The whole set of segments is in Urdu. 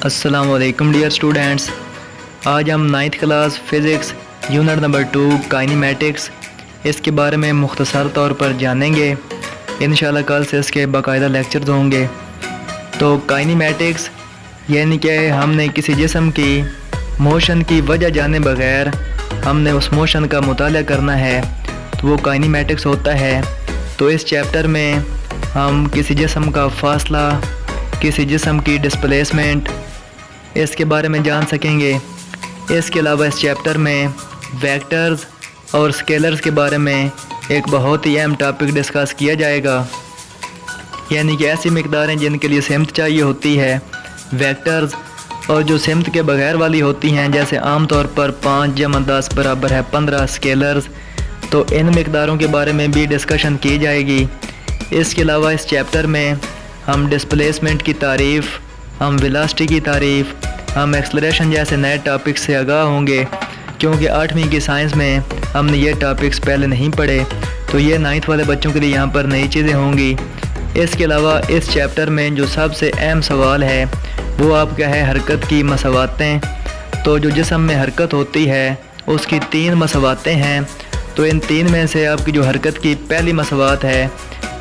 السلام علیکم ڈیئر اسٹوڈینٹس، آج ہم 9th class physics unit number 2 کائنیمیٹکس اس کے بارے میں مختصر طور پر جانیں گے۔ انشاءاللہ کل سے اس کے باقاعدہ لیکچرز ہوں گے۔ تو کائنیمیٹکس یعنی کہ ہم نے کسی جسم کی موشن کی وجہ جانے بغیر ہم نے اس موشن کا مطالعہ کرنا ہے، تو وہ کائنیمیٹکس ہوتا ہے۔ تو اس چیپٹر میں ہم کسی جسم کا فاصلہ، کسی جسم کی ڈسپلیسمنٹ اس کے بارے میں جان سکیں گے۔ اس کے علاوہ اس چیپٹر میں ویکٹرز اور اسکیلرز کے بارے میں ایک بہت ہی اہم ٹاپک ڈسکس کیا جائے گا، یعنی کہ ایسی مقداریں جن کے لیے سمت چاہیے ہوتی ہے، ویکٹرز، اور جو سمت کے بغیر والی ہوتی ہیں، جیسے عام طور پر 5 × 10 = 15 اسکیلرز۔ تو ان مقداروں کے بارے میں بھی ڈسکشن کی جائے گی۔ اس کے علاوہ اس چیپٹر میں ہم ڈسپلیسمنٹ کی تعریف، ہم ویلاسٹی کی تعریف، ہم ایکسلریشن جیسے نئے ٹاپکس سے آگاہ ہوں گے، کیونکہ 8ویں کی سائنس میں ہم نے یہ ٹاپکس پہلے نہیں پڑھے، تو یہ 9th والے بچوں کے لیے یہاں پر نئی چیزیں ہوں گی۔ اس کے علاوہ اس چیپٹر میں جو سب سے اہم سوال ہے وہ آپ کا ہے حرکت کی مساواتیں۔ تو جو جسم میں حرکت ہوتی ہے اس کی 3 مساواتیں ہیں، تو ان 3 میں سے آپ کی جو حرکت کی پہلی مساوات ہے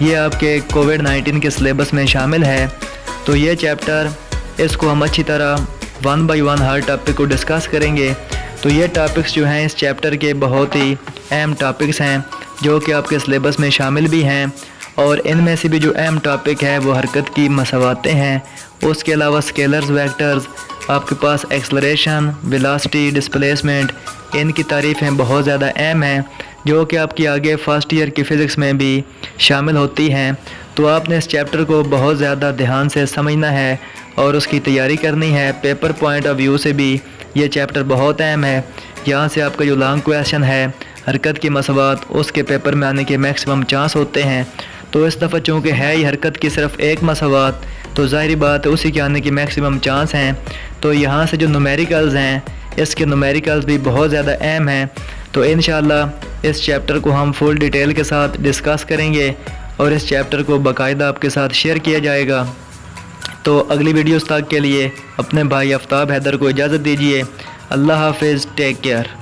یہ آپ کے کووڈ-19 کے سلیبس میں شامل ہے۔ تو یہ چیپٹر اس کو ہم اچھی طرح 1 by 1 ہر ٹاپک کو ڈسکس کریں گے۔ تو یہ ٹاپکس جو ہیں اس چیپٹر کے بہت ہی اہم ٹاپکس ہیں جو کہ آپ کے سلیبس میں شامل بھی ہیں، اور ان میں سے بھی جو اہم ٹاپک ہے وہ حرکت کی مساواتیں ہیں۔ اس کے علاوہ اسکیلرز، ویکٹرز، آپ کے پاس ایکسلریشن، ویلاسٹی، ڈسپلیسمنٹ، ان کی تعریفیں بہت زیادہ اہم ہیں جو کہ آپ کی آگے فرسٹ ایئر کی فزکس میں بھی شامل ہوتی ہیں۔ تو آپ نے اس چیپٹر کو بہت زیادہ دھیان سے سمجھنا ہے اور اس کی تیاری کرنی ہے۔ پیپر پوائنٹ آف ویو سے بھی یہ چیپٹر بہت اہم ہے۔ یہاں سے آپ کا جو لانگ کویشچن ہے حرکت کی مساوات، اس کے پیپر میں آنے کے میکسیمم چانس ہوتے ہیں۔ تو اس دفعہ چونکہ ہے یہ حرکت کی صرف ایک مساوات، تو ظاہری بات ہے اسی کے آنے کے میکسیمم چانس ہیں۔ تو یہاں سے جو نومیریکلز ہیں اس کے نومیریکلز بھی بہت زیادہ اہم ہیں۔ تو انشاءاللہ اس چیپٹر کو ہم فل ڈیٹیل کے ساتھ ڈسکس کریں گے اور اس چیپٹر کو باقاعدہ آپ کے ساتھ شیئر کیا جائے گا۔ تو اگلی ویڈیوز تک کے لیے اپنے بھائی آفتاب حیدر کو اجازت دیجیے۔ اللہ حافظ، ٹیک کیئر۔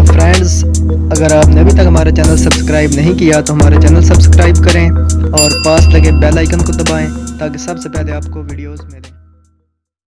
فرینڈز، اگر آپ نے ابھی تک ہمارا چینل سبسکرائب نہیں کیا تو ہمارے چینل سبسکرائب کریں اور پاس لگے بیل آئیکن کو دبائیں تاکہ سب سے پہلے آپ کو ویڈیوز ملیں۔